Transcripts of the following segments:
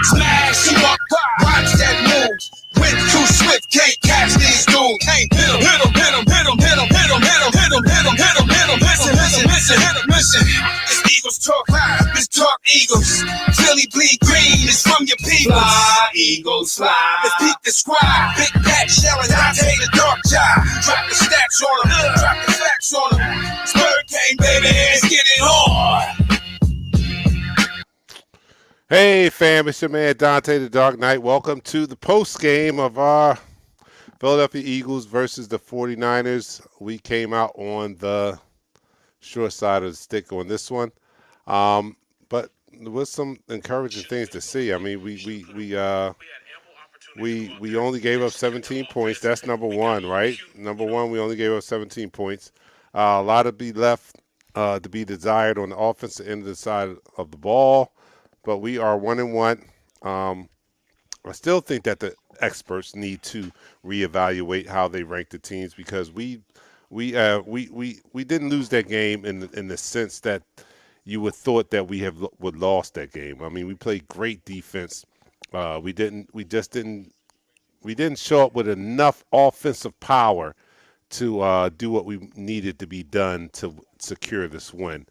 Smash him up, watch that move. Went too swift, can't catch these dudes. Can't hit him. Listen. This Eagles talk high, this talk Eagles. Philly bleed green, it's from your people. Fly, Eagles, fly. Let's peak the squad. Big Pat shelling, Dante the dark job. Drop the stats on them, drop the facts on them. Spur game, baby, let's get it on. Hey fam, it's your man Dante the Dark Knight. Welcome to the post game of our Philadelphia Eagles versus the 49ers. We came out on the short side of the stick on this one, but there was some encouraging things to see. I mean, we only gave up 17 points. That's number one, right? Number one, we only gave up 17 points. A lot to be left to be desired on the offensive end of the side of the ball. But we are 1-1. I still think that the experts need to reevaluate how they rank the teams because we didn't lose that game in the sense that you would thought that would lost that game. I mean, we played great defense. We didn't show up with enough offensive power to do what we needed to be done to secure this win.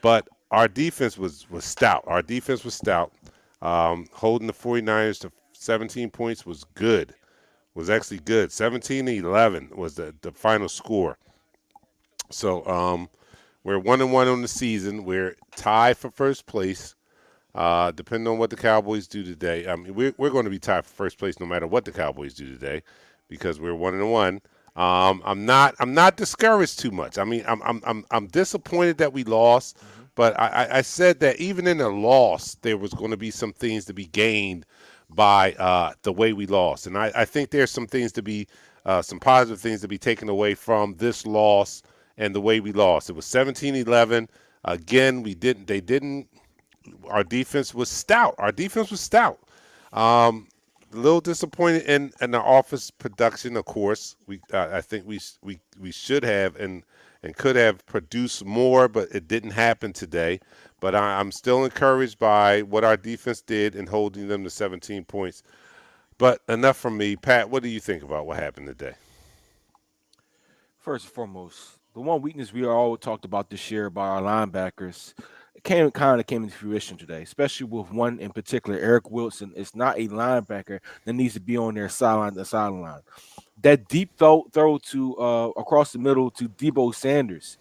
But our defense was stout. Our defense was stout. Holding the 49ers to 17 points was good. Was actually good. 17-11 was the final score. So we're 1-1 on the season. We're tied for first place. Depending on what the Cowboys do today. I mean, we're going to be tied for first place no matter what the Cowboys do today, because we're 1-1. I'm not discouraged too much. I mean, I'm disappointed that we lost. But I said that even in a loss, there was going to be some things to be gained by the way we lost. And I think there's some things to be, some positive things to be taken away from this loss and the way we lost. It was 17-11. Again, our defense was stout. A little disappointed in the office production, of course. I think we should have and could have produced more, but it didn't happen today. But I'm still encouraged by what our defense did in holding them to 17 points. But enough from me. Pat, what do you think about what happened today? First and foremost, the one weakness we all talked about this year by our linebackers came into fruition today, especially with one in particular, Eric Wilson. It's not a linebacker that needs to be on their sideline to sideline. That deep throw to across the middle to Deebo Sanders.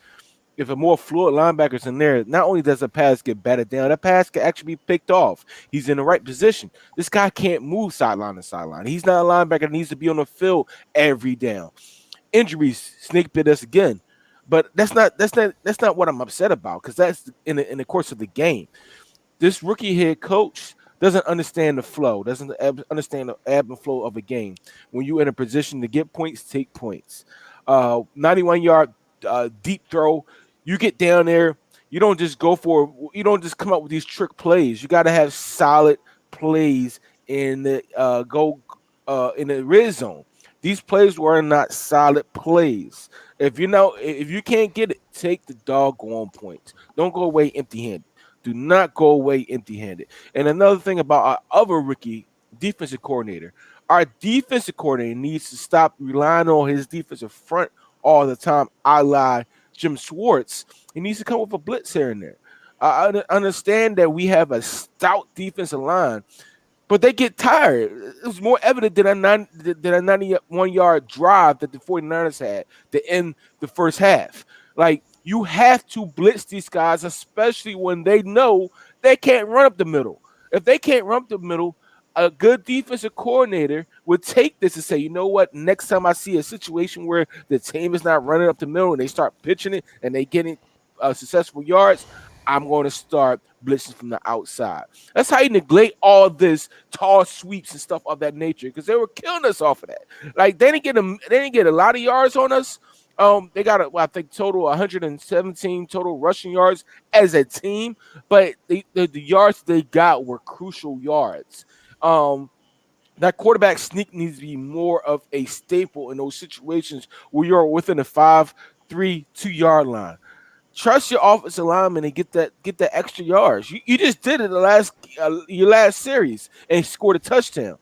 If a more fluid linebacker's in there, not only does the pass get batted down, that pass can actually be picked off. He's in the right position. This guy can't move sideline to sideline. He's not a linebacker that needs to be on the field every down. Injuries snake bit us again, but that's not what I'm upset about, because that's in the course of the game. This rookie head coach doesn't understand the flow, doesn't understand the ebb and flow of a game. When you're in a position to get points, take points. 91-yard deep throw, you get down there, you don't just come up with these trick plays. You got to have solid plays in the in the red zone. These plays were not solid plays. If you can't get it, take the doggone points. Don't go away empty-handed. Do not go away empty-handed. And another thing about our other rookie defensive coordinator, our defensive coordinator needs to stop relying on his defensive front all the time, a la Jim Schwartz. He needs to come with a blitz here and there. I understand that we have a stout defensive line, but they get tired. It was more evident than a 91-yard drive that the 49ers had to end the first half. Like, you have to blitz these guys, especially when they know they can't run up the middle. If they can't run up the middle, a good defensive coordinator would take this and say, you know what, next time I see a situation where the team is not running up the middle and they start pitching it and they getting successful yards, I'm going to start blitzing from the outside. That's how you neglect all this tall sweeps and stuff of that nature, because they were killing us off of that. Like, they didn't get a lot of yards on us. They got, I think, total 117 total rushing yards as a team, but the yards they got were crucial yards. That quarterback sneak needs to be more of a staple in those situations where you're within a 5-3 2-yard line. Trust your offensive lineman and get that extra yards. You just did it the last your last series and scored a touchdown.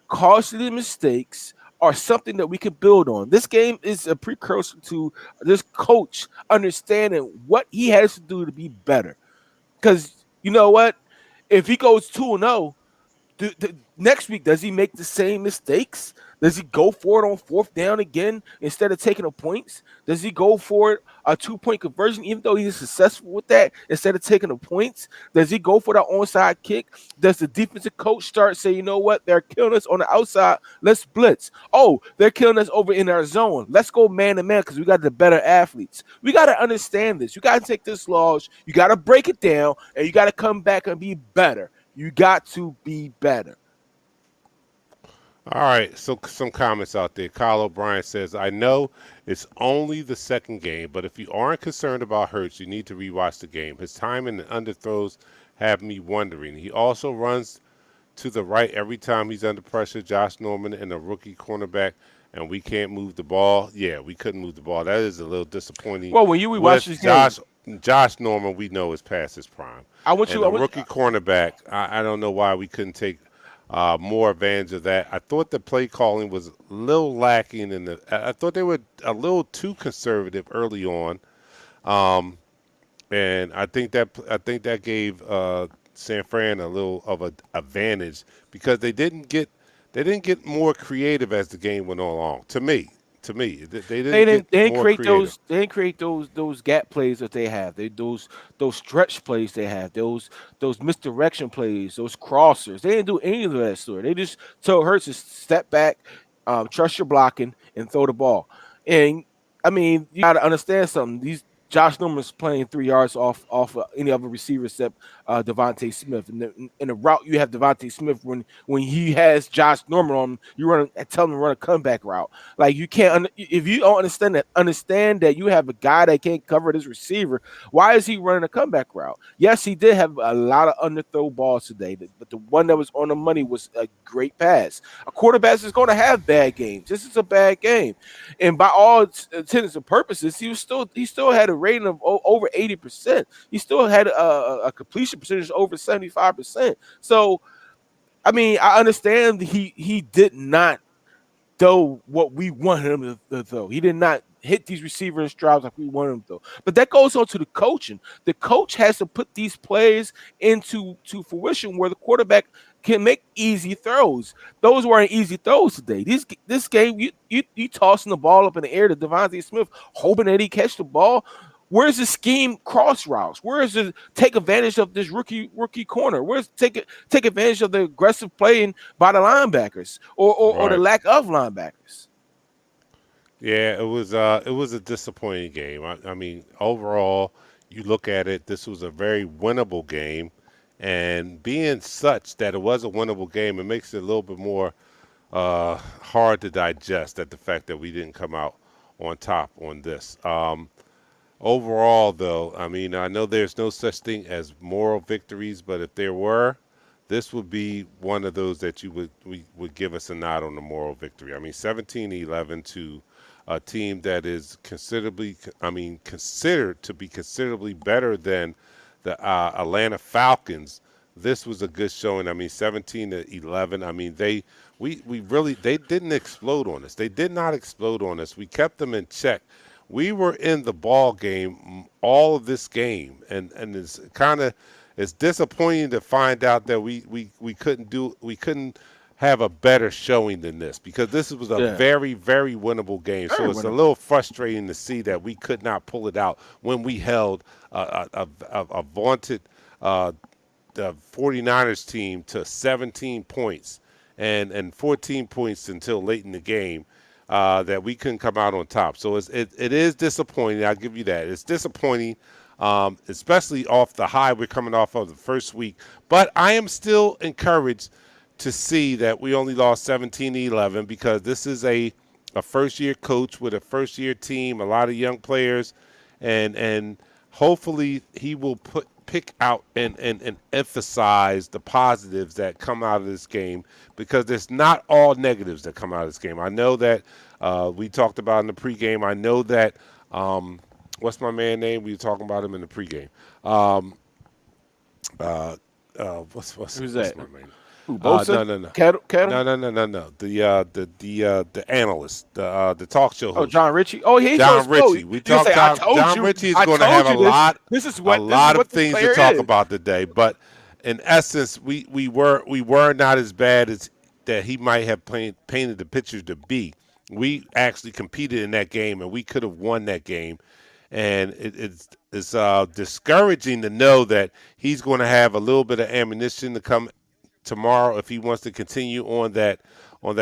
Costly mistakes are something that we can build on. This game is a precursor to this coach understanding what he has to do to be better. Because you know what? If he goes 2-0, next week, does he make the same mistakes? Does he go for it on fourth down again instead of taking the points? Does he go for it a 2-point conversion, even though he's successful with that, instead of taking the points? Does he go for that onside kick? Does the defensive coach start saying, you know what, they're killing us on the outside, let's blitz? Oh, they're killing us over in our zone, let's go man to man because we got the better athletes. We got to understand this. You got to take this laws, you got to break it down, and you got to come back and be better. You got to be better. All right, so some comments out there. Kyle O'Brien says, I know it's only the second game, but if you aren't concerned about Hurts, you need to rewatch the game. His timing and underthrows have me wondering. He also runs to the right every time he's under pressure. Josh Norman and a rookie cornerback, and we can't move the ball. Yeah, we couldn't move the ball. That is a little disappointing. Well, when you rewatch With this game, Josh Norman, we know is past his prime. I want And you. I the want. rookie cornerback, I don't know why we couldn't take more advantage of that. I thought the play calling was a little lacking in the. I thought they were a little too conservative early on, and I think that gave San Fran a little of an advantage because they didn't get more creative as the game went on. To me, they didn't get They didn't more create creative. those gap plays that they have. Those stretch plays they have. Those misdirection plays. Those crossers. They didn't do any of that sort. They just told Hurts to step back, trust your blocking, and throw the ball. And I mean, you got to understand something. These Josh Norman's playing 3 yards off any other receiver except Devontae Smith. In the route you have Devontae Smith when he has Josh Norman on him, you tell him to run a comeback route. Like you can't if you don't understand that you have a guy that can't cover this receiver. Why is he running a comeback route? Yes, he did have a lot of underthrow balls today, but the one that was on the money was a great pass. A quarterback is going to have bad games. This is a bad game, and by all intents and purposes, he still had a rating of over 80%. He still had a completion percentage over 75%. So I mean, I understand he did not throw what we want him to throw. He did not hit these receivers in strides like we want him to. But that goes on to the coaching. The coach has to put these plays into fruition where the quarterback can make easy throws. Those weren't easy throws today. This game, you tossing the ball up in the air to Devontae Smith, hoping that he catch the ball. Where's the scheme cross routes? Where is the take advantage of this rookie corner? Where's take advantage of the aggressive playing by the linebackers or the Right. lack of linebackers? Yeah, it was a disappointing game. I mean, overall, you look at it, this was a very winnable game, and being such that it was a winnable game, it makes it a little bit more hard to digest at the fact that we didn't come out on top on this. Overall, though, I mean, I know there's no such thing as moral victories, but if there were, this would be one of those that would give us a nod on the moral victory. I mean, 17-11 to a team that is considered to be considerably better than the Atlanta Falcons. This was a good showing. I mean, 17-11. I mean, we really they didn't explode on us. They did not explode on us. We kept them in check. We were in the ball game all of this game, and it's disappointing to find out that we couldn't have a better showing than this because this was a Yeah, very, very winnable game. very So it's a winnable. little frustrating to see that we could not pull it out when we held a vaunted the 49ers team to 17 points and 14 points until late in the game that we couldn't come out on top. So it is disappointing. I'll give you that. It's disappointing, especially off the high we're coming off of the first week. But I am still encouraged to see that we only lost 17-11 because this is a first-year coach with a first-year team, a lot of young players, and hopefully he will pick out and emphasize the positives that come out of this game because there's not all negatives that come out of this game. I know that we talked about in the pregame. I know that What's my man name? We were talking about him in the pregame. Um, uh, Who's what's that? my man? Who, Bosa? No, no, no. Kettle? No. The analyst, the talk show Oh, host, John Ritchie. Oh, yeah, he's on his John flow. Ritchie. You can say, I told John you, Ritchie is I going to have told you this. a This is lot of what this things to player talk is. about today. But in essence, we were not as bad as that he might have painted the picture to be. We actually competed in that game, and we could have won that game. And it's discouraging to know that he's going to have a little bit of ammunition to come tomorrow if he wants to continue on that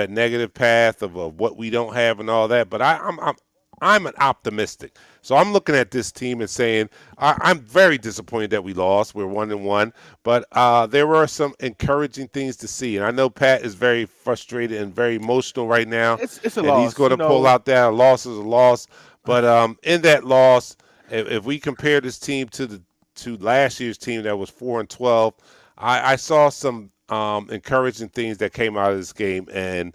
negative path of what we don't have and all that. But I'm an optimistic, so I'm looking at this team and saying I'm very disappointed that we lost. We're 1-1, but there were some encouraging things to see. And I know Pat is very frustrated and very emotional right now, It's a and he's loss, going to pull out that a loss is a loss. But in that loss, if we compare this team to last year's team that was 4-12, I saw some encouraging things that came out of this game, and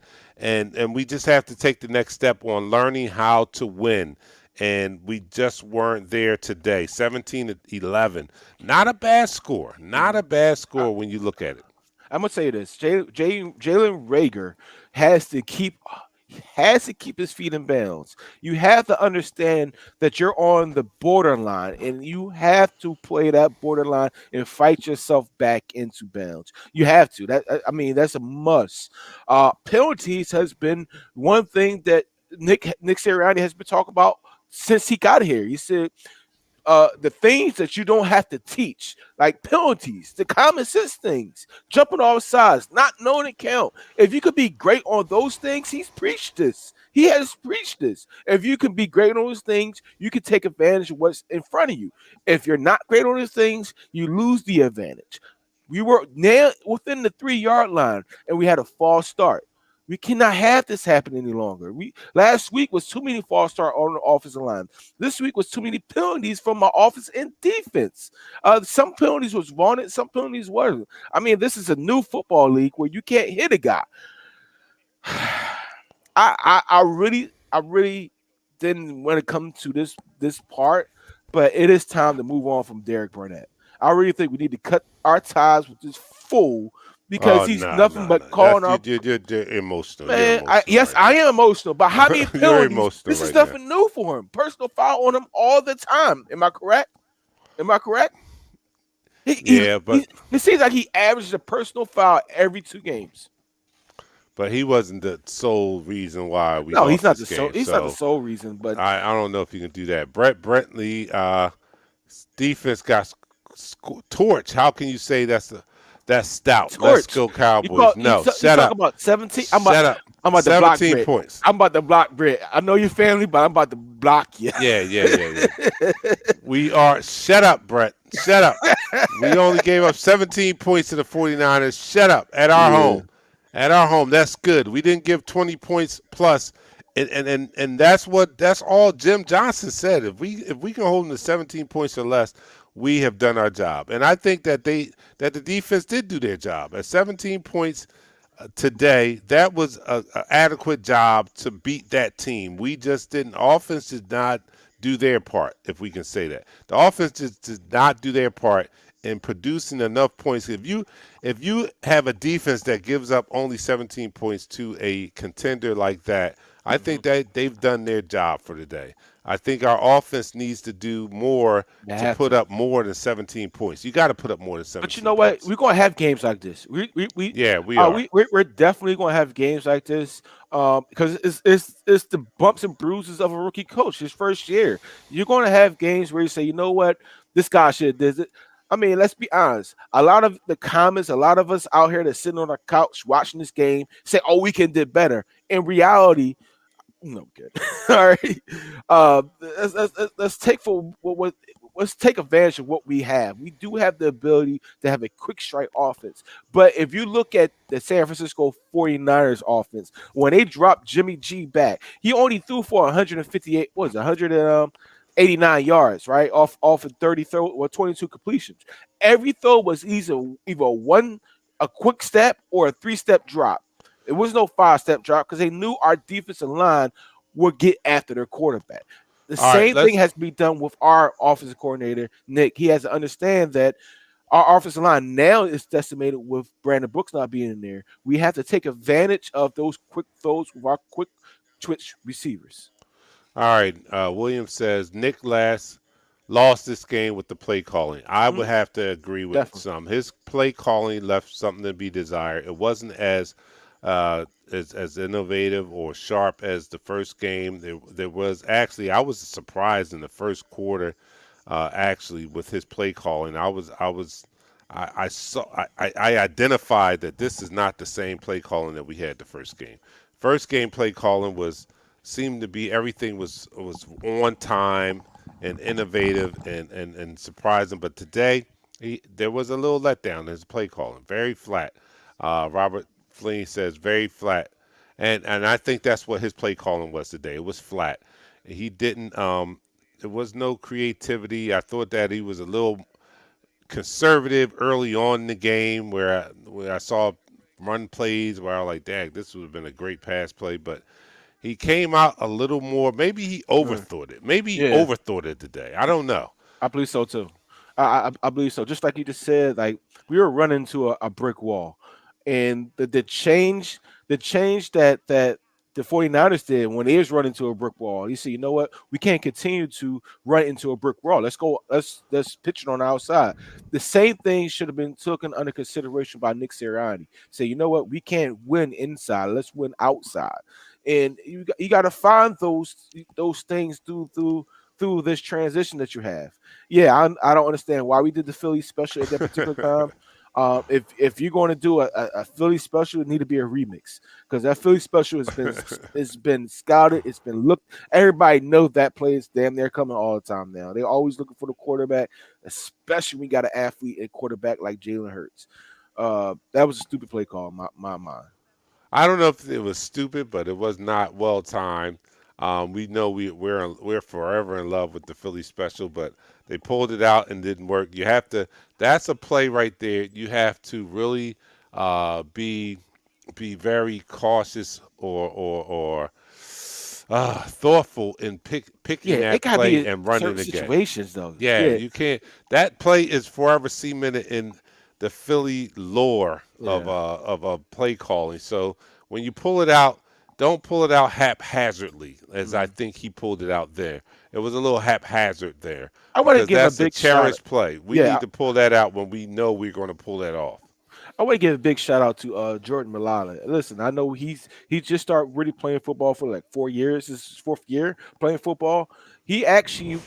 we just have to take the next step on learning how to win. And we just weren't there today. 17-11, not a bad score. Not a bad score when you look at it. I'm gonna say this: Jalen Rager has to keep his feet in bounds. You have to understand that you're on the borderline, and you have to play that borderline and fight yourself back into bounds. You have to. I mean, that's a must. Penalties has been one thing that Nick Sirianni has been talking about since he got here. He said the things that you don't have to teach, like penalties, the common sense things, jumping off sides, not knowing it count. If you could be great on those things, he's preached this. He has preached this. If you can be great on those things, you can take advantage of what's in front of you. If you're not great on those things, you lose the advantage. We were now within the 3 yard line, and we had a false start. We cannot have this happen any longer. We last week was too many false start on the offensive line. This week was too many penalties from my offense and defense. Some penalties was wanted, some penalties wasn't. I mean, this is a new football league where you can't hit a guy. I really didn't want to come to this part, but it is time to move on from Derek Burnett. I really think we need to cut our ties with this fool because Oh he's no, nothing no, no. but That's calling our you're emotional. You're man. emotional Yes, right I now. am emotional, but how many You're penalties? emotional This is right now. nothing new for him. Personal foul on him all the time. Am I correct? Am I correct? He, he, Yeah, he it seems like he averages a personal foul every 2 games. but he wasn't the sole reason why we No, he's lost not this the sole. game. He's not the So sole reason, but I don't know if you can do that. Brett Brentley, defense got torch. How can you say that's stout? Let's torch. go Cowboys. No, You shut talk up. about 17. Shut up. I'm about to block 17 Brit. points. I'm about to block Brit. I know your family, but I'm about to block you. Yeah. We are. Shut up, Brett. Shut up. We only gave up 17 points to the 49ers. Shut up. At our Yeah. home. At our home. That's good. We didn't give 20 points plus. And that's all Jim Johnson said. If we can hold them to 17 points or less, we have done our job. And I think that the defense did do their job. At 17 points today, that was a adequate job to beat that team. We just didn't. Offense did not do their part, if we can say that. The offense just did not do their part in producing enough points. If you have a defense that gives up only 17 points to a contender like that, I think that they've done their job for today. I think our offense needs to do more You to have put to. up more than 17 points. You got to put up more than But you 17 know what? points. We're gonna have games like this. Yeah, we are. We're definitely gonna have games like this. Because it's the bumps and bruises of a rookie coach, his first year. You're gonna have games where you say, you know what, this guy should have did it. I mean, let's be honest. A lot of the comments, a lot of us out here that's sitting on our couch watching this game say, "Oh, we can did better." In reality, no, I'm good. All right. Let's take for what let's take advantage of what we have. We do have the ability to have a quick strike offense. But if you look at the San Francisco 49ers offense, when they dropped Jimmy G back, he only threw for 158, what was it, 189 yards, right? Off of 30 throw or 22 completions. Every throw was either one a quick step or a three-step drop. It was no five-step drop because they knew our defensive line would get after their quarterback. The All right, same thing let's. has to be done with our offensive coordinator, Nick. He has to understand that our offensive line now is decimated with Brandon Brooks not being in there. We have to take advantage of those quick throws with our quick twitch receivers. All right. William says Nick lost this game with the play calling. I would Mm, have to agree with definitely. some. His play calling left something to be desired. It wasn't as innovative or sharp as the first game. There was actually I was surprised in the first quarter, actually with his play calling. I saw I identified that this is not the same play calling that we had the first game. First game play calling was seemed to be everything was on time and innovative and surprising. But today there was a little letdown in his play calling, very flat. Robert Flynn says very flat, and I think that's what his play calling was today. It was flat. He didn't. There was no creativity. I thought that he was a little conservative early on in the game, where I saw run plays where I was like, "Dang, this would have been a great pass play," but he came out a little more. Maybe he Mm, overthought it. Maybe he yeah. overthought it today. I don't know. I believe so too. I believe so. Just like you just said, like we were running into a brick wall, and the change that the 49ers did when they was running into a brick wall. You see, you know what? We can't continue to run into a brick wall. Let's go. Let's pitch it on the outside. The same thing should have been taken under consideration by Nick Sirianni. Say, you know what? We can't win inside. Let's win outside. And you got to find those things through this transition that you have. Yeah, I don't understand why we did the Philly special at that particular time. If you're going to do a Philly special, it need to be a remix because that Philly special has been scouted, it's been looked. Everybody knows that play is damn near coming all the time now. They're always looking for the quarterback, especially when we got an athlete at quarterback like Jalen Hurts. That was a stupid play call, in my mind. I don't know if it was stupid, but it was not well timed. We know we're forever in love with the Philly special, but they pulled it out and didn't work. You have to. That's a play right there. You have to really be very cautious or thoughtful in picking Yeah, it that gotta play be and certain running again. situations though. Yeah, Yeah, you can't. That play is forever cemented in the Philly lore yeah. of a play calling. So when you pull it out, don't pull it out haphazardly, as I Mhm. think he pulled it out there. It was a little haphazard there I want to because give a that's a big shout. cherished play. We Yeah, need to pull that out when we know we're going to pull that off. I want to give a big shout out to Jordan Malala. Listen, I know he just started really playing football for like 4 years. This is his fourth year playing football. He actually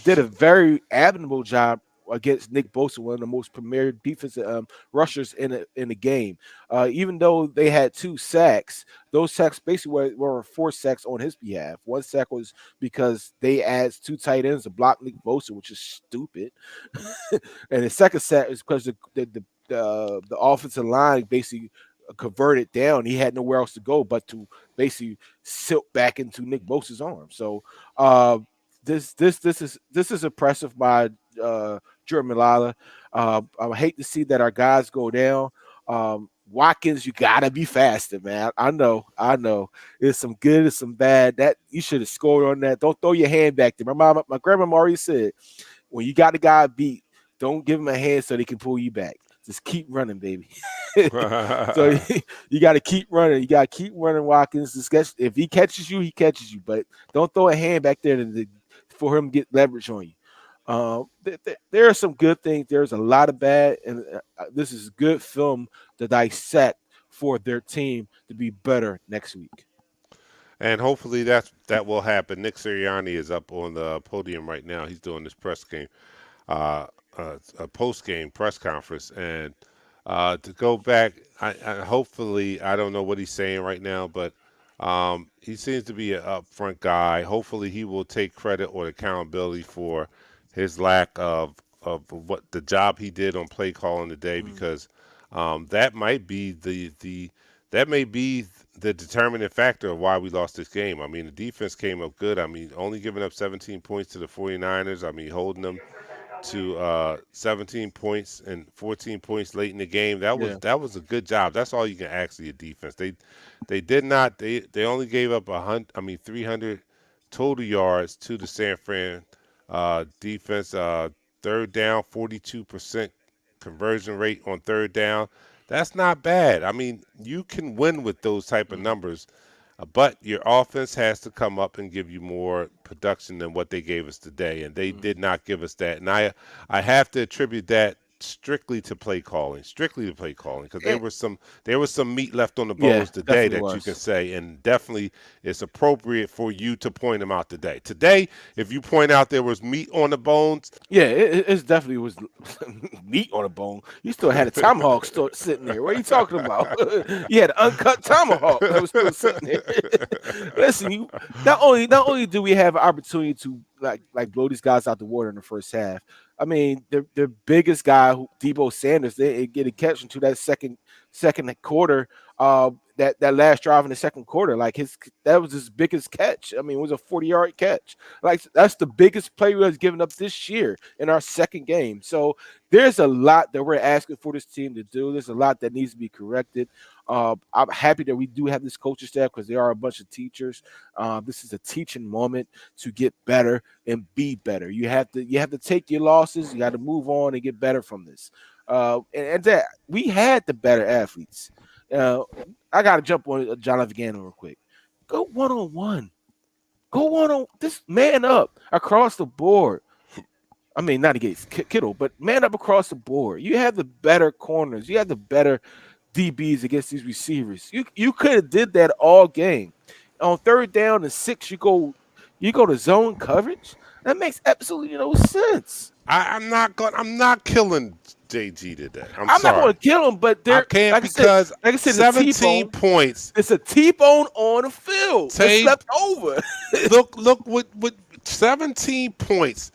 did a very admirable job against Nick Bosa, one of the most premier defensive rushers in the game. Even though they had 2 sacks, those sacks basically were 4 sacks on his behalf. One sack was because they asked 2 tight ends to block Nick Bosa, which is stupid. And the second sack is because the offensive line basically converted down. He had nowhere else to go but to basically silt back into Nick Bosa's arms. So uh, this is impressive by Jordan Milala. I hate to see that our guys go down. Watkins, you gotta be faster, man. I know. It's some good, it's some bad. That you should have scored on that. Don't throw your hand back there. My grandma already said when you got the guy beat, don't give him a hand so they can pull you back. Just keep running, baby. So you got to keep running. You got to keep running, Watkins. If he catches you, he catches you. But don't throw a hand back there for him to get leverage on you. There are some good things. There's a lot of bad, and this is good film to dissect for their team to be better next week. And hopefully that will happen. Nick Sirianni is up on the podium right now. He's doing this press game. uh, a post game press conference. And to go back, hopefully, I don't know what he's saying right now, but he seems to be an upfront guy. Hopefully, he will take credit or accountability for his lack of what the job he did on play calling today, Mm, because that might be that may be the determining factor of why we lost this game. I mean, the defense came up good. I mean, only giving up 17 points to the 49ers. I mean, holding them to 17 points and 14 points late in the game. yeah. That was a good job. That's all you can ask of your defense. They did not. They only gave up 300 total yards to the San Fran defense. Third down, 42% conversion rate on third down. That's not bad. I mean, you can win with those type of Mhm. numbers, but your offense has to come up and give you more production than what they gave us today, and they Mhm. did not give us that. And I have to attribute that strictly to play calling, because Eh, there was some meat left on the yeah, bones today definitely that you can was. say, and definitely it's appropriate for you to point them out today. Today, if you point out there was meat on the bones, Yeah, it's definitely was meat on a bone. You still had a tomahawk still sitting there. What are you talking about? You had an uncut tomahawk that was still sitting there. Listen, you not only do we have an opportunity to like blow these guys out the water in the first half. I mean, the biggest guy, Debo Sanders, they get a catch into that second quarter. That last drive in the second quarter, like that was his biggest catch. I mean, it was a 40-yard catch. Like that's the biggest play we have given up this year in our second game. So there's a lot that we're asking for this team to do. There's a lot that needs to be corrected. I'm happy that we do have this coaching staff because they are a bunch of teachers. This is a teaching moment to get better and be better. You have to take your losses. You got to move on and get better from this. And that we had the better athletes. Uh, I got to jump on Jonathan Gannon real quick. Go one on one. Go on this man up across the board. I mean, not against Kittle, but man up across the board. You have the better corners. You have the better DBs against these receivers. You could have did that all game. On third down and six, you go to zone coverage. That makes absolutely no sense. I'm not killing JG today. I'm I'm not going sorry. to kill him, but I they're can't, like I said, because like I said, the 17 T-bone. points. It's a T-bone on the field. It's Tay, left over. look what 17 points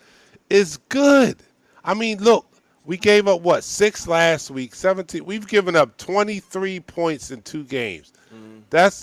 is good. I mean, look, we gave up what, 6 last week, 17. We've given up 23 points in 2 games. Mm. That's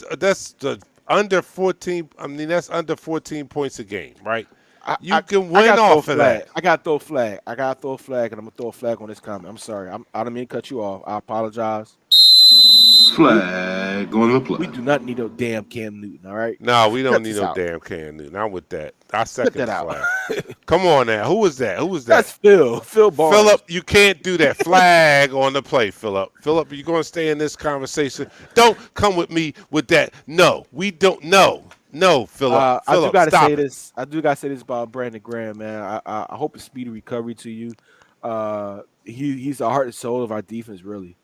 the under 14. I mean, that's under 14 points a game, right? I, You I, can I win got to throw a off of flag. that. I got to throw a flag. I got to throw a flag, and I'm gonna throw a flag on this comment. I'm sorry. I don't mean to cut you off. I apologize. We Flag on the we play. do not need no damn Cam Newton. All right, No, we don't cut need this no out. damn Cam Newton. Not with that. I Cut second that the out. flag. Come on now. Who was that? Who was that? That's Phil Barnes. Philip, you can't do that. Flag on the play, Philip. Philip, you're going to stay in this conversation. Don't come with me with that. No, we don't. No, Philip. I do Philip, gotta say stop it. this. I do gotta say this about Brandon Graham, man. I hope a speedy recovery to you. He's the heart and soul of our defense, really.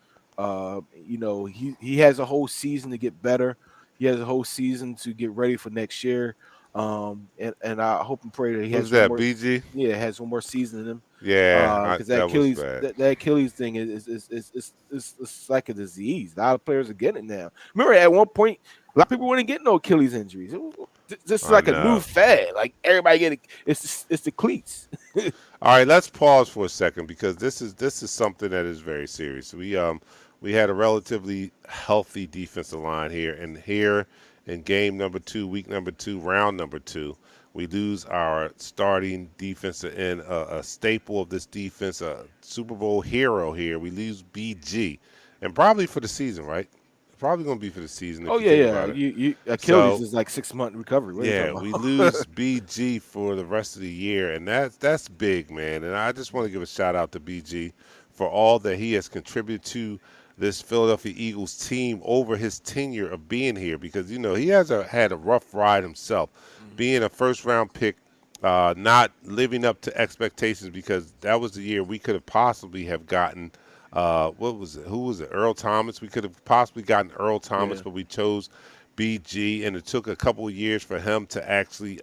He has a whole season to get better. He has a whole season to get ready for next year. And I hope and pray that he Who's has one that, more. BG? Yeah, has one more season in him. Yeah, Because that that was Achilles bad. that Achilles thing is like a disease. A lot of players are getting it now. Remember, at one point, a lot of people weren't getting no Achilles injuries. This is I like a new know. fad. Like everybody getting it's the cleats. All right, let's pause for a second, because this is something that is very serious. We had a relatively healthy defensive line here, and here in game number 2, week number 2, round number 2, we lose our starting defensive end, a staple of this defense, a Super Bowl hero here. We lose BG, and probably for the season, right? Probably going to be for the season if Oh you yeah, think yeah. about it. You Achilles So is like 6 month recovery. What are you yeah, talking we about? lose BG for the rest of the year, and that's big, man. And I just want to give a shout out to BG for all that he has contributed to this Philadelphia Eagles team over his tenure of being here, because he has had a rough ride himself, Mhm. being a first round pick, not living up to expectations, because that was the year we could have possibly have gotten. What was it? Who was it? Earl Thomas. We could have possibly gotten Earl Thomas, Yeah, but we chose BG, and it took a couple of years for him to actually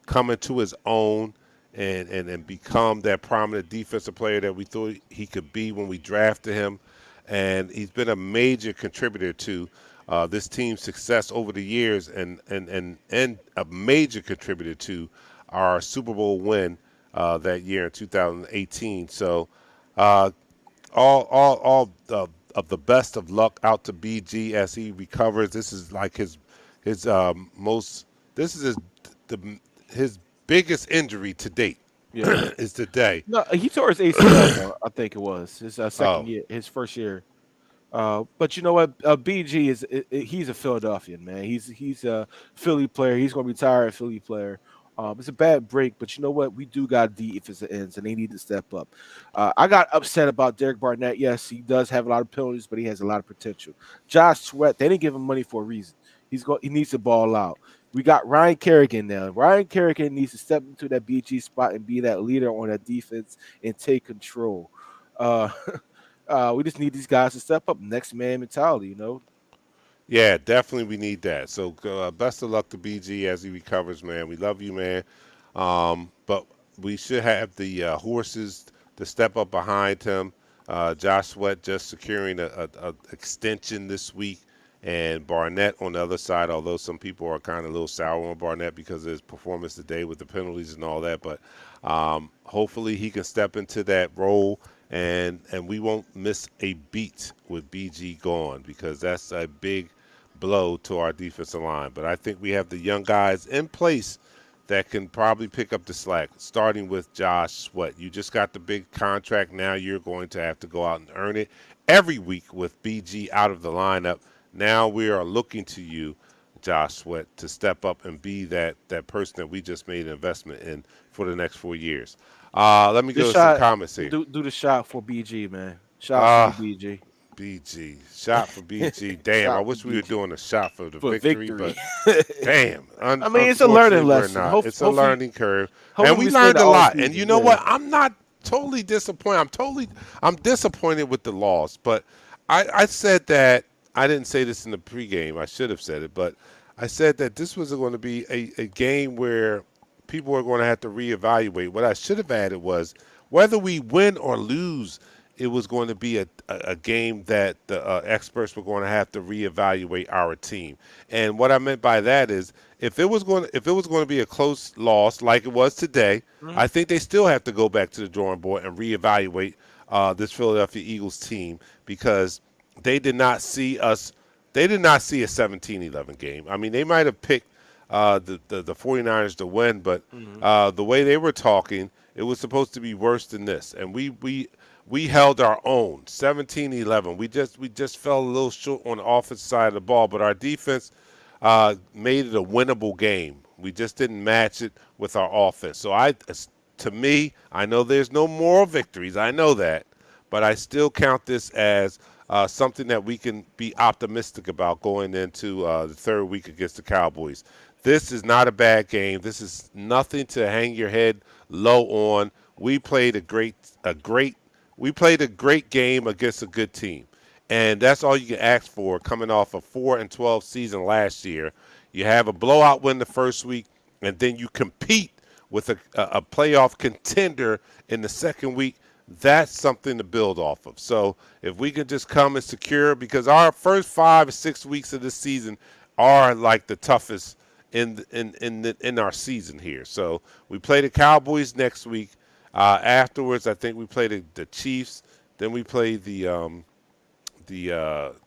come into his own and become that prominent defensive player that we thought he could be when we drafted him. And he's been a major contributor to this team's success over the years, and a major contributor to our Super Bowl win that year in 2018. So uh, all of the best of luck out to BG as he recovers. This is like his most. This is his biggest injury to date. yeah. Is today. No, he tore his ACL. I think it was his second Oh, year, his first year. But you know what? BG he's a Philadelphian man. He's a Philly player. He's going to retire a Philly player. It's a bad break, but you know what? We do got defensive ends, and they need to step up. I got upset about Derek Barnett. Yes, he does have a lot of penalties, but he has a lot of potential. Josh Sweat, they didn't give him money for a reason. He needs to ball out. We got Ryan Kerrigan now. Ryan Kerrigan needs to step into that BG spot and be that leader on that defense and take control. Uh, we just need these guys to step up. Next man mentality, you know. Yeah, definitely we need that. So best of luck to BG as he recovers, man. We love you, man. But we should have the horses to step up behind him. Josh Sweat just securing a extension this week, and Barnett on the other side. Although some people are kind of a little sour on Barnett because of his performance today with the penalties and all that, but hopefully he can step into that role, and we won't miss a beat with BG gone because that's a big blow to our defensive line. But I think we have the young guys in place that can probably pick up the slack, starting with Josh Sweat. You just got the big contract. Now you're going to have to go out and earn it every week with BG out of the lineup. Now we are looking to you, Josh Sweat, to step up and be that person that we just made an investment in for the next 4 years. Let me This go to some shot, comments here. do the shot for BG, man. Shot for you, Uh, BG. BG. Shot for BG. Damn, I Shot for wish we were BG doing a shot for the for victory, victory. but damn. I mean, it's a Unfortunately, learning we're lesson. not. It's a Hopefully, learning curve, and hopefully we we stay learned the a all lot. And you season. know Yeah. what? I'm not totally disappointed. I'm disappointed with the loss. But I said that I didn't say this in the pregame. I should have said it, but I said that this was going to be a game where people are going to have to reevaluate. What I should have added was whether we win or lose, it was going to be a game that the experts were going to have to reevaluate our team. And what I meant by that is if it was going to be a close loss like it was today, Mhm. I think they still have to go back to the drawing board and reevaluate this Philadelphia Eagles team because they did not see us. They did not see a 17-11 game. I mean, they might have picked the 49ers to win, but Mhm. the way they were talking, it was supposed to be worse than this. And we held our own 17-11. We just fell a little short on the offensive side of the ball, but our defense made it a winnable game. We just didn't match it with our offense. So to me, I know there's no moral victories. I know that, but I still count this as something that we can be optimistic about going into the third week against the Cowboys. This is not a bad game. This is nothing to hang your head low on. We played we played a great game against a good team. And that's all you can ask for coming off a 4-12 season last year. You have a blowout win the first week, and then you compete with a playoff contender in the second week. That's something to build off of. So if we can just come and secure, because our first 5 or 6 weeks of this season are like the toughest in our season here. So we play the Cowboys next week. Afterwards, I think we play the Chiefs. Then we play the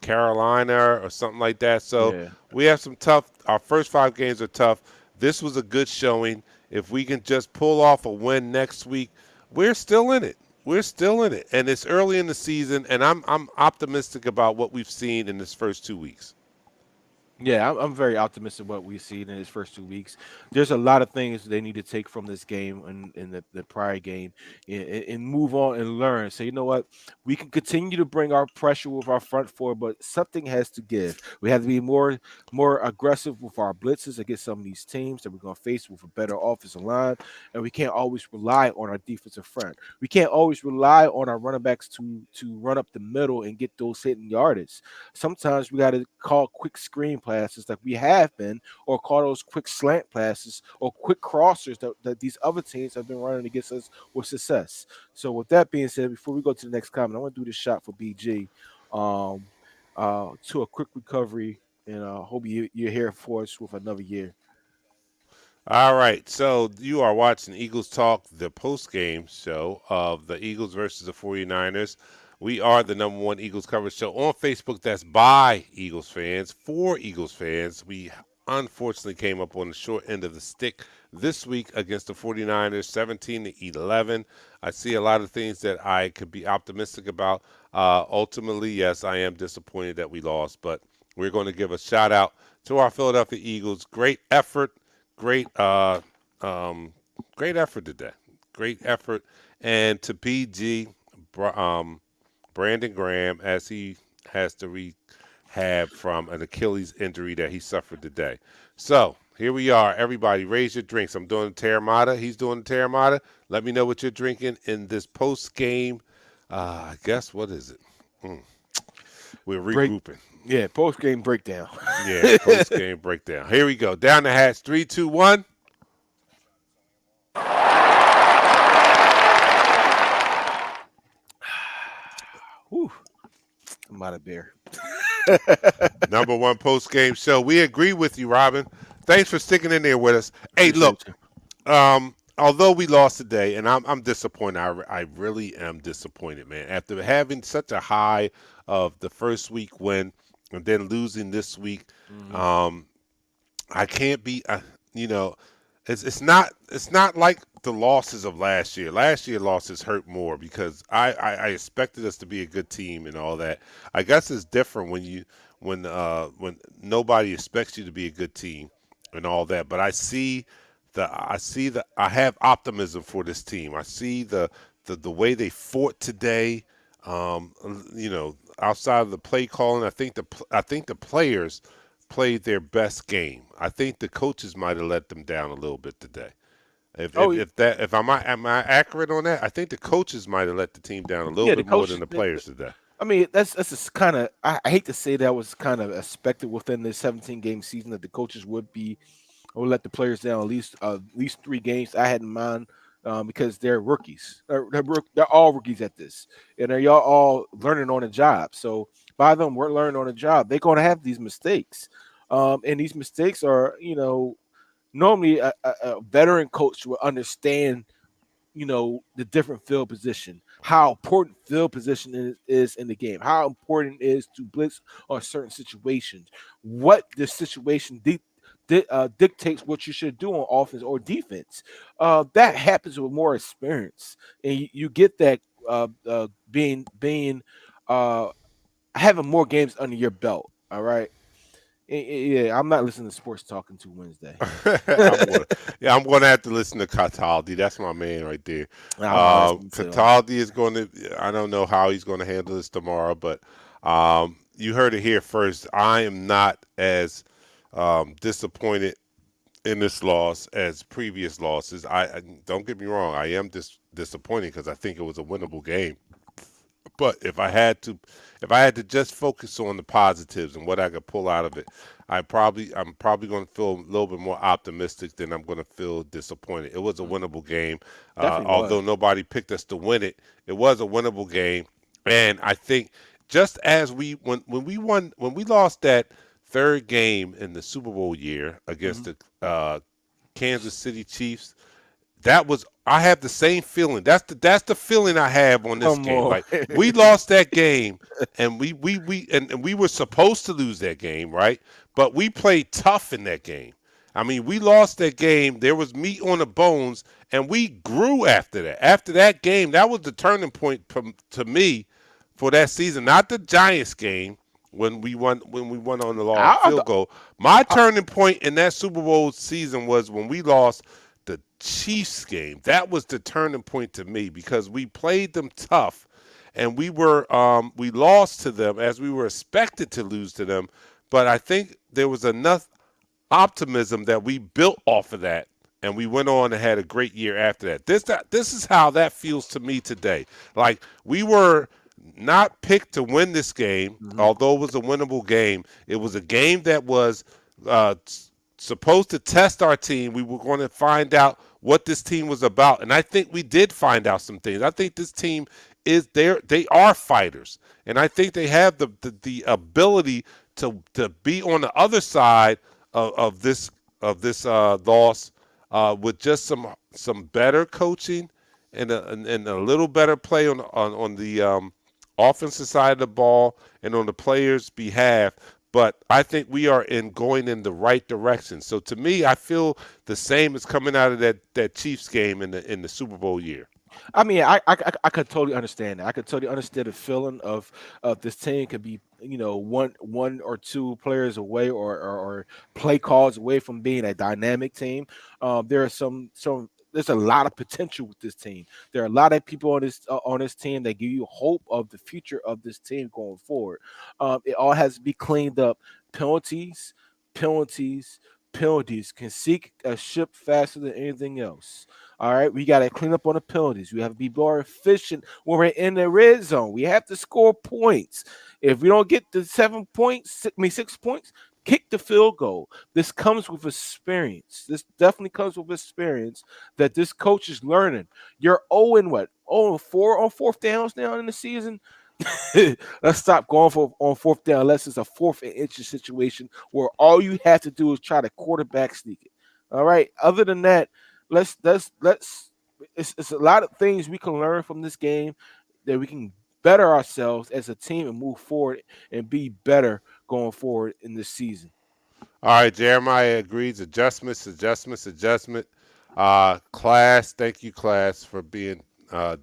Carolina or something like that. So Yeah. we have some tough. Our first 5 games are tough. This was a good showing. If we can just pull off a win next week, we're still in it. We're still in it, and it's early in the season, and I'm optimistic about what we've seen in this first 2 weeks. Yeah, I'm very optimistic what we see in his first 2 weeks. There's a lot of things they need to take from this game and in the prior game and move on and learn. So you know what? We can continue to bring our pressure with our front four, but something has to give. We have to be more aggressive with our blitzes against some of these teams that we're going to face with a better offensive line, and we can't always rely on our defensive front. We can't always rely on our running backs to run up the middle and get those hitting yardage. Sometimes we got to call quick screen passes like we have been, or call those quick slant passes or quick crossers that these other teams have been running against us with success. So, with that being said, before we go to the next comment, I want to do this shot for BG um, to a quick recovery, and hope you're here for us with another year. All right, so you are watching Eagles Talk, the post-game show of the Eagles versus the 49ers. We are the number one Eagles coverage show on Facebook that's by Eagles fans, for Eagles fans. We unfortunately came up on the short end of the stick this week against the 49ers, 17-11. I see a lot of things that I could be optimistic about. Ultimately, yes, I am disappointed that we lost, but we're going to give a shout out to our Philadelphia Eagles. Great effort, great, um, great effort today. Great effort, and to PG, Brandon Graham, as he has to rehab from an Achilles injury that he suffered today. So here we are. Everybody, raise your drinks. I'm doing the Terramata. He's doing the Terramata. Let me know what you're drinking in this post game. I guess what is it? Mm, we're Break, regrouping. yeah, post game breakdown. Yeah, post game breakdown. Here we go. Down the hatch. 3, 2, 1. Whew, I'm out of beer. Number one post game show. We agree with you, Robin. Thanks for sticking in there with us. Hey, look. Appreciate you. Although we lost today, and I'm disappointed. I really am disappointed, man. After having such a high of the first week win and then losing this week, Mhm. um, I can't be. You know, it's not like the losses of last year. Last year losses hurt more because I expected us to be a good team and all that. I guess it's different when nobody expects you to be a good team and all that. But I have optimism for this team. I see the way they fought today. Um, Outside of the play calling, I think the players played their best game. I think the coaches might have let them down a little bit today. If Oh, if, if that if am I accurate on that? I think the coaches might have let the team down a little yeah, the bit more than coach. the players today. I mean, that's just kind of. I hate to say that was kind of expected within this 17 game season that the coaches would let the players down at least 3 games. I had in mind because they're rookies. They're all rookies at this, and they're y'all all learning on the job. So by them, we're learning on the job. They're going to have these mistakes, and these mistakes are, normally a veteran coach will understand, the different field position, how important field position is in the game, how important it is to blitz on certain situations, what the situation dictates what you should do on offense or defense. That happens with more experience, and you get that being uh, having more games under your belt. All right. Yeah, I'm not listening to sports talking to Wednesday. I'm gonna have to listen to Cataldi. That's my man right there. I'm listening to him. Cataldi is going to. I don't know how he's going to handle this tomorrow, but you heard it here first. I am not as disappointed in this loss as previous losses. I don't get me wrong. I am disappointed because I think it was a winnable game. But if I had to just focus on the positives and what I could pull out of it, I'm probably going to feel a little bit more optimistic than I'm going to feel disappointed. It was a Mhm. winnable game, Definitely was. although nobody picked us to win it. It was a winnable game, and I think just as when we lost that third game in the Super Bowl year against Mhm. the Kansas City Chiefs, that was I have the same feeling. That's the feeling I have on this Come game. on. Like we lost that game and and we were supposed to lose that game, right? But we played tough in that game. I mean, we lost that game. There was meat on the bones, and we grew after that. After that game, that was the turning point to me for that season. Not the Giants game when we won on the long I, I, field goal. My I, turning point in that Super Bowl season was when we lost the Chiefs game. That was the turning point to me because we played them tough, and we lost to them as we were expected to lose to them. But I think there was enough optimism that we built off of that, and we went on and had a great year after that. This is how that feels to me today. Like we were not picked to win this game, Mhm. although it was a winnable game. It was a game that was uh, supposed to test our team. We were going to find out what this team was about, and I think we did find out some things. I think this team they are fighters, and I think they have the ability to be on the other side of this loss with just some better coaching and a little better play on the offensive side of the ball and on the players' behalf. but I think we are in going in the right direction. So to me, I feel the same as coming out of that Chiefs game in the Super Bowl year. I mean, I could totally understand that. I could totally understand the feeling of this team could be, one or two players away, or play calls away from being a dynamic team. There are some. There's a lot of potential with this team. There are a lot of people on this team that give you hope of the future of this team going forward. It all has to be cleaned up. Penalties, penalties, penalties can sink a ship faster than anything else. All right, we got to clean up on the penalties. We have to be more efficient when we're in the red zone. We have to score points. If we don't get the 7 points, 6 points, kick the field goal. This comes with experience. This definitely comes with experience that this coach is learning. You're 0 and what? 0 and 4 on fourth downs now in the season. Let's stop going for on fourth down unless it's a fourth and inch situation where all you have to do is try to quarterback sneak it. All right. Other than that, let's it's a lot of things we can learn from this game that we can better ourselves as a team and move forward and be better going forward in this season. All right, Jeremiah agrees. Adjustments, adjustments, adjustment. Class, thank you, class, for being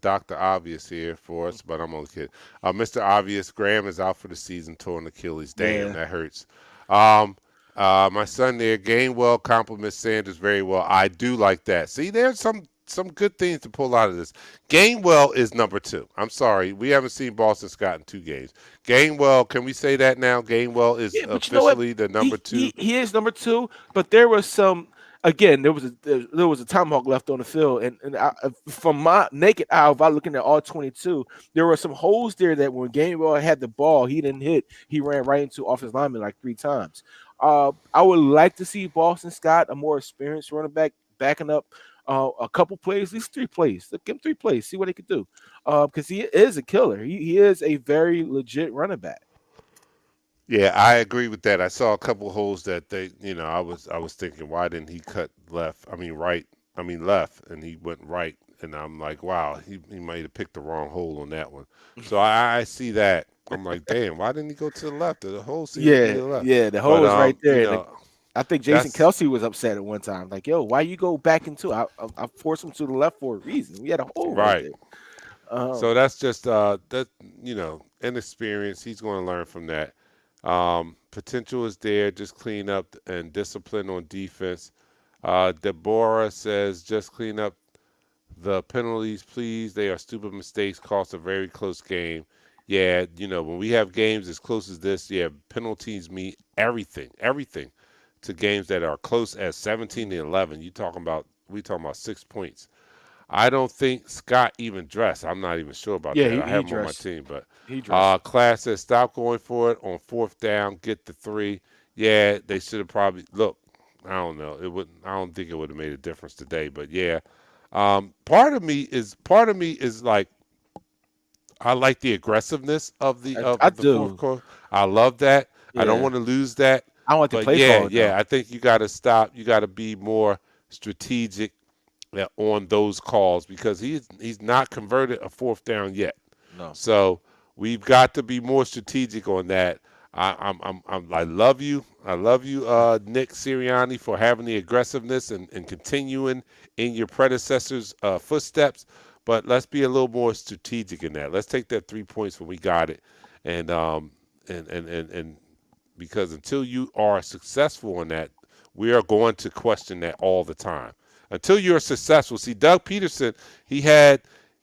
Dr. Obvious here for us, but I'm only kidding. Mr. Obvious, Graham is out for the season, torn Achilles. Damn, Yeah. that hurts. Um, my son there, Gainwell compliments Sanders very well. I do like that. See, there's some good things to pull out of this. Gainwell is number two. I'm sorry, we haven't seen Boston Scott in 2 games. Gainwell, can we say that now? Gainwell is Yeah, but you know what? officially the number He two. he he is number two, but there was some. Again, there was a tomahawk left on the field, and from my naked eye, if I looking at all 22, there were some holes there that when Gainwell had the ball, he didn't hit. He ran right into offensive lineman like 3 times. I would like to see Boston Scott, a more experienced running back, backing up a couple plays, at least 3 plays. Give him 3 plays, see what he could do, because he is a killer. He is a very legit running back. Yeah, I agree with that. I saw a couple holes that I was thinking, why didn't he cut left? I mean right. I mean left, and he went right, and I'm like, wow, he might have picked the wrong hole on that one. So I see that. I'm like, damn, why didn't he go to the left? The hole seemed to be Yeah, the left. yeah, the But hole is right there. I think Jason that's Kelsey was upset at one time. Like, yo, why you go back into? I forced him to the left for a reason. We had a hole right right. there. So Um, that's just that inexperience. He's going to learn from that. Potential is there. Just clean up and discipline on defense. Deborah says, just clean up the penalties, please. They are stupid mistakes, cost a very close game. Yeah, when we have games as close as this, yeah, penalties mean everything, everything to games that are close as 17 to 11. We talking about 6 points. I don't think Scott even dressed. I'm not even sure about yeah, that. he, I he have him on my dressed. team, but He dressed. Class says stop going for it on fourth down, get the three. Yeah, they should have probably look. I don't know. It wouldn't. I don't think it would have made a difference today, but yeah. Part of me is like I like the aggressiveness of the I of the fourth do. quarter. I love that. I don't Yeah, want to lose that. I want the But play yeah, call yeah, though. I think you got to stop. You got to be more strategic on those calls because he's not converted a fourth down yet. No. So we've got to be more strategic on that. I love you. I love you, Nick Sirianni, for having the aggressiveness and continuing in your predecessor's footsteps. But let's be a little more strategic in that. Let's take that 3 points when we got it, and and because until you are successful in that, we are going to question that all the time. Until you're successful. See, Doug Peterson, he had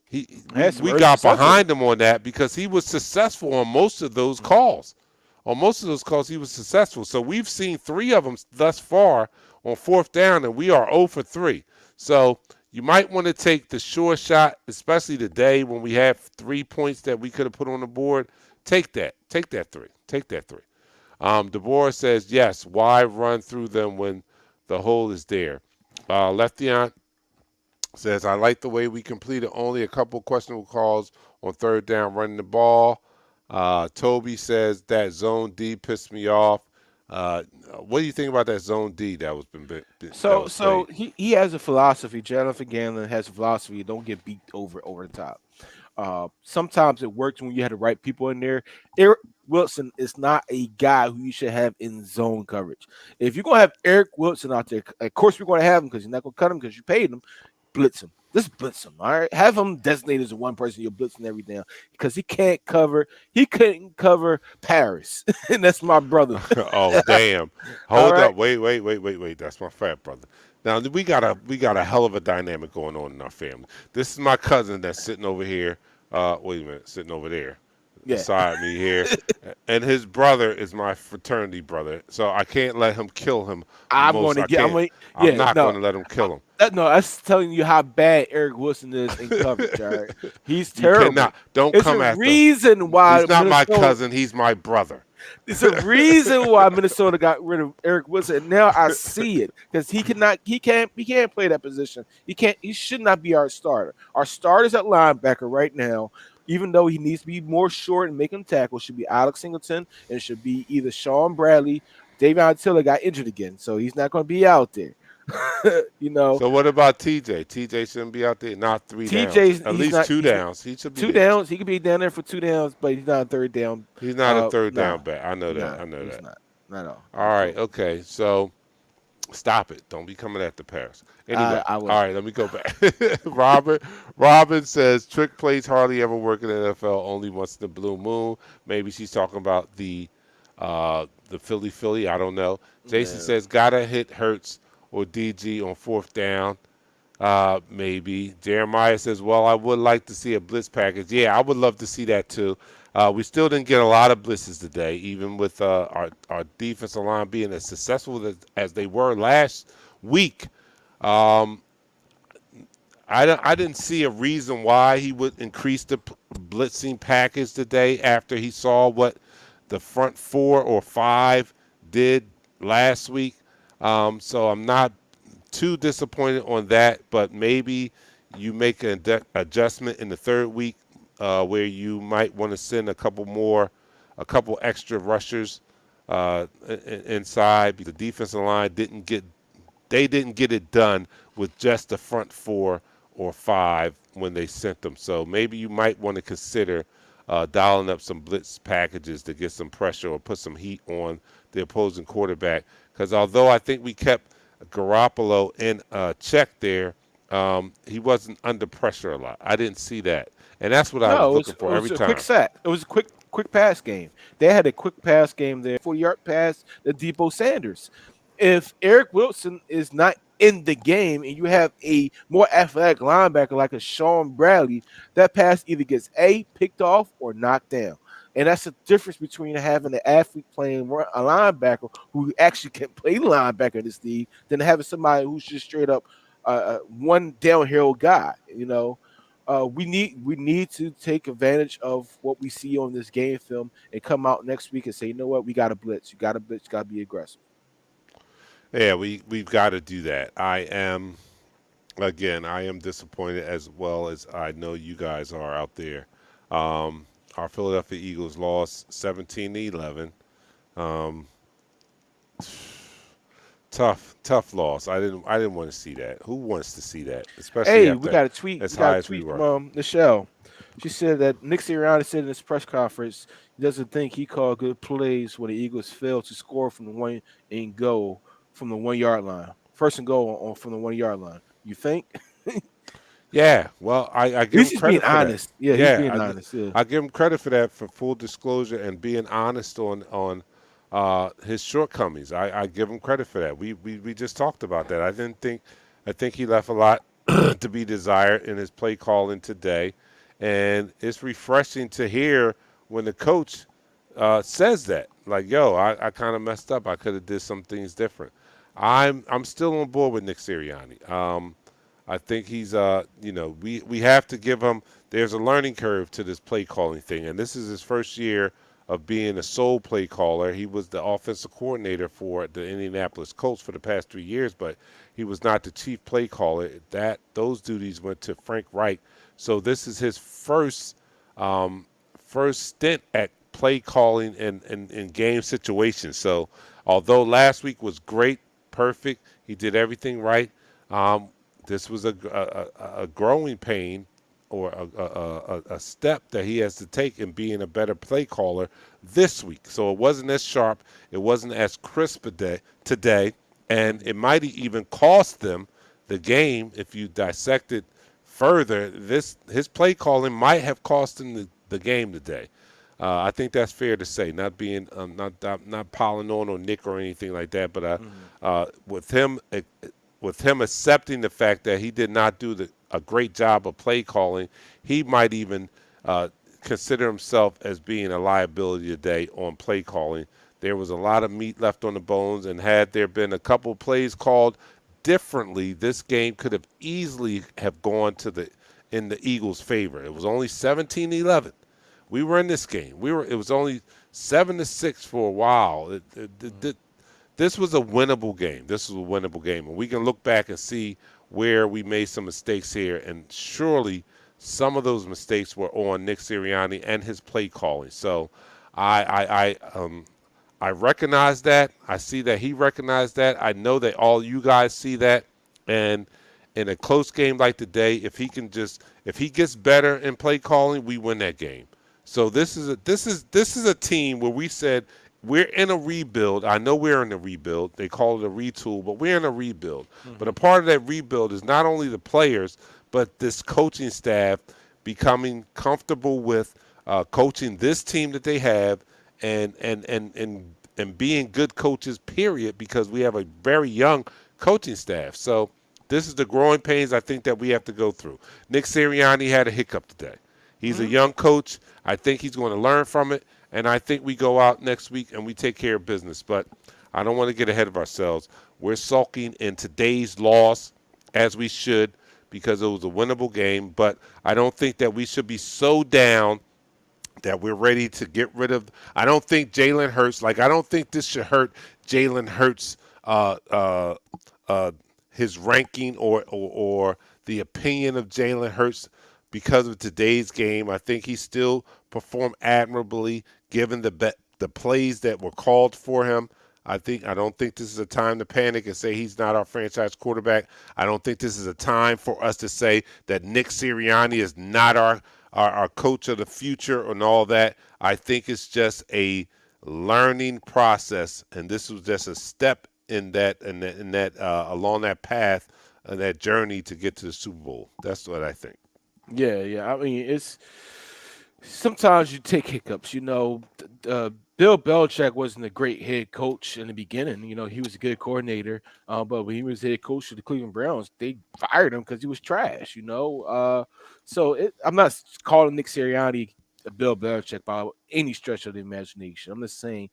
he Had some we early got success with it. behind him on that because he was successful on most of those Mhm. calls. On most of those calls, he was successful. So we've seen 3 of them thus far on fourth down, and we are 0 for 3. So you might want to take the sure shot, especially today when we have 3 points that we could have put on the board. Take that. Take that 3. Take that 3. Deborah says, yes, why run through them when the hole is there? Leftion says, I like the way we completed only a couple questionable calls on third down running the ball. Toby says, that zone D pissed me off. What do you think about that zone D that that So was so played? he has a philosophy. Jonathan Gannon has a philosophy. Don't get beat over the top. Sometimes it works when you had the right people in there. Wilson is not a guy who you should have in zone coverage. If you're gonna have Eric Wilson out there, of course we're gonna have him because you're not gonna cut him because you paid him. Blitz him. Just blitz him. All right. Have him designated as one person you're blitzing every down because he can't cover. He couldn't cover Paris, and that's my brother. Oh damn! All Hold right. up! Wait! That's my fat brother. Now we got a hell of a dynamic going on in our family. This is my cousin that's sitting over here. Wait a minute, sitting over there, Yeah. beside me here, and his brother is my fraternity brother. So I can't let him kill him. I'm going Most to I get. I'm can't. going. I'm Yeah. not No. going to let him kill him. No. That's telling you how bad Eric Wilson is in coverage. All right. He's You terrible. cannot. Don't It's a come after. reason why He's not my Minnesota. cousin. He's my brother. It's a reason why Minnesota got rid of Eric Wilson. And now I see it because he can't play that position. He should not be our starter. Our starters at linebacker right now, even though he needs to be more short and make him tackle, should be Alex Singleton and it should be either Sean Bradley. David Tiller got injured again, so he's not going to be out there. you know, So what about TJ? TJ shouldn't be out there. Not 3 downs. TJ's At he's least not two he's downs. He should be two there. downs. He could be down there for 2 downs, but he's not a third down. He's not a third Nah, down back. I know that. nah, I know he's that. not at all. All right. Okay. So stop it. Don't be coming at the Paris. Anyway. I All will. right. Let me go back. Robin says trick plays hardly ever work in the NFL. Only once in the blue moon. Maybe she's talking about the Philly. I don't know. Jason Yeah. says gotta hit Hurts or DG on fourth down. Maybe. Jeremiah says, well, I would like to see a blitz package. Yeah, I would love to see that too. We still didn't get a lot of blitzes today, even with our defensive line being as successful as they were last week. Um, I didn't see a reason why he would increase the blitzing package today after he saw what the front 4 or 5 did last week. So I'm not too disappointed on that, but maybe you make an adjustment in the third week where you might want to send a couple extra rushers inside. The defensive line didn't get it done with just the front 4 or 5 when they sent them. So maybe you might want to consider dialing up some blitz packages to get some pressure or put some heat on the opposing quarterback. Because although I think we kept Garoppolo in check there, he wasn't under pressure a lot. I didn't see that. And that's what I was No, looking it for was every a quick time. sack. It was a quick pass game. They had a quick pass game there, 40-yard pass to Debo Sanders. If Eric Wilson is not in the game and you have a more athletic linebacker like a Sean Bradley, that pass either gets picked off or knocked down. And that's the difference between having an athlete playing a linebacker who actually can play linebacker in this league than having somebody who's just straight up one downhill guy. We need to take advantage of what we see on this game film and come out next week and say, you know what, we got to blitz. You got to blitz. Got to be aggressive. Yeah, we've got to do that. I am disappointed as well as I know you guys are out there. Our Philadelphia Eagles lost 17-11. Um, tough loss. I didn't want to see that. Who wants to see that, especially Hey, we after got a tweet. as We got high a as we tweet were? from Michelle. She said that Nick Sirianni said in his press conference he doesn't think he called good plays when the Eagles failed to score from the one and go from the 1 yard line. First and goal on from the 1 yard line. You think? Yeah, well, I give He's him just being credit for that. honest. Yeah, he's Yeah, being honest. Yeah. I give him credit for that, for full disclosure and being honest on his shortcomings. I give him credit for that. We just talked about that. I think he left a lot to be desired in his play calling today, and it's refreshing to hear when the coach says that. Like, yo, I kind of messed up. I could have did some things different. I'm still on board with Nick Sirianni. I think he's we have to give him. There's a learning curve to this play calling thing, and this is his first year of being a sole play caller. He was the offensive coordinator for the Indianapolis Colts for the past 3 years, but he was not the chief play caller. Those duties went to Frank Reich. So this is his first stint at play calling in game situations. So although last week was great, perfect, he did everything right. This was a growing pain or a step that he has to take in being a better play caller this week. So it wasn't as sharp, it wasn't as crisp today, and it might even cost them the game if you dissect it further. His play calling might have cost him the game today. I think that's fair to say. Not being not piling on or Nick or anything like that, but with him accepting the fact that he did not do a great job of play calling, he might even consider himself as being a liability today on play calling. There was a lot of meat left on the bones, and had there been a couple plays called differently, this game could have easily have gone in the Eagles' favor. It was only 17-11. We were in this game. It was only 7-6 for a while. This was a winnable game. This was a winnable game, and we can look back and see where we made some mistakes here, and surely some of those mistakes were on Nick Sirianni and his play calling. So I recognize that. I see that he recognized that. I know that all you guys see that. And in a close game like today, if he gets better in play calling, we win that game. So this is a team where we said we're in a rebuild. I know we're in a rebuild. They call it a retool, but we're in a rebuild. But a part of that rebuild is not only the players, but this coaching staff becoming comfortable with coaching this team that they have and being good coaches, period, because we have a very young coaching staff. So this is the growing pains I think that we have to go through. Nick Sirianni had a hiccup today. He's a young coach. I think he's going to learn from it, and I think we go out next week and we take care of business. But I don't want to get ahead of ourselves. We're sulking in today's loss, as we should, because it was a winnable game. But I don't think that we should be so down that we're ready to get rid of. I don't think Jalen Hurts, I don't think this should hurt Jalen Hurts' his ranking or the opinion of Jalen Hurts because of today's game. I think he still performed admirably given the plays that were called for him. I don't think this is a time to panic and say he's not our franchise quarterback. I don't think this is a time for us to say that Nick Sirianni is not our coach of the future and all that. I think it's just a learning process, and this was just a step in that along that path and that journey to get to the Super Bowl. That's what I think. Yeah. I mean, it's sometimes you take hiccups. Bill Belichick wasn't a great head coach in the beginning. He was a good coordinator, but when he was head coach of the Cleveland Browns, they fired him because he was trash. I'm not calling Nick Sirianni a Bill Belichick by any stretch of the imagination. I'm just saying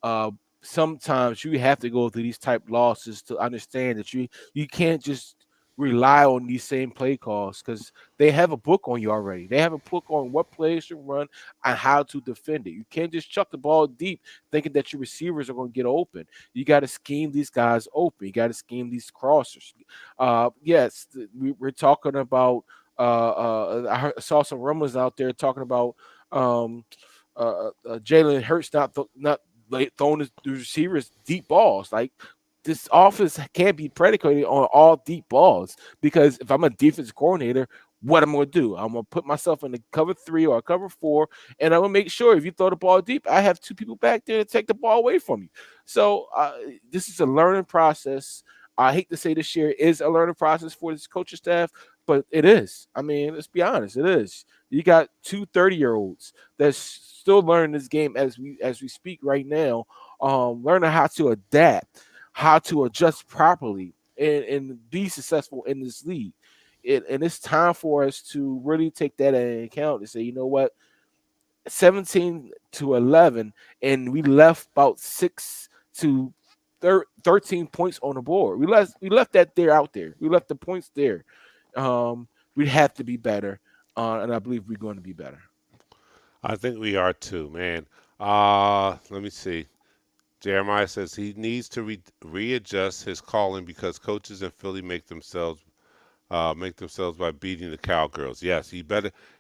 uh, sometimes you have to go through these type losses to understand that you can't just rely on these same play calls because they have a book on you already. They have a book on what plays to run and how to defend it. You can't just chuck the ball deep thinking that your receivers are going to get open. You got to scheme these guys open. You got to scheme these crossers. Yes, we're talking about. I saw some rumors out there talking about um, Jalen Hurts not throwing the receivers deep balls. Like this offense can't be predicated on all deep balls because if I'm a defensive coordinator, what I'm going to do? I'm going to put myself in the cover 3 or cover 4, and I'm going to make sure if you throw the ball deep, I have 2 people back there to take the ball away from you. So this is a learning process. I hate to say this year is a learning process for this coaching staff, but it is. I mean, let's be honest, it is. You got 2 30-year-olds that's still learning this game as we speak right now, learning how to adapt, how to adjust properly, and be successful in this league. And it's time for us to really take that into account and say, you know what, 17-11, and we left about 6 to 13 points on the board. We left that there out there. We left the points there. We have to be better, and I believe we're going to be better. I think we are too, man. Let me see. Jeremiah says he needs to readjust his calling because coaches in Philly make themselves by beating the Cowgirls. Yes, he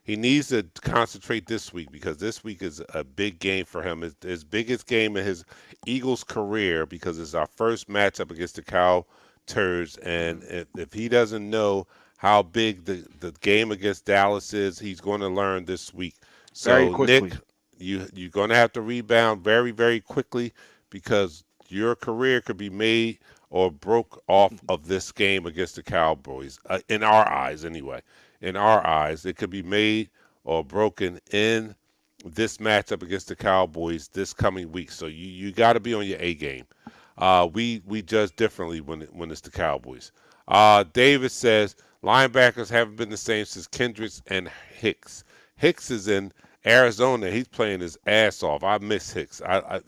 needs to concentrate this week because this week is a big game for him. It's his biggest game in his Eagles career because it's our first matchup against the Cow Turds, and if he doesn't know how big the game against Dallas is. He's going to learn this week. very So Nick, quickly. you're going to have to rebound very very quickly because your career could be made or broke off of this game against the Cowboys. In our eyes, anyway. In our eyes, it could be made or broken in this matchup against the Cowboys this coming week. So you got to be on your A game. We judge differently when it's the Cowboys. David says linebackers haven't been the same since Kendricks and Hicks. Hicks is in Arizona. He's playing his ass off. I miss Hicks.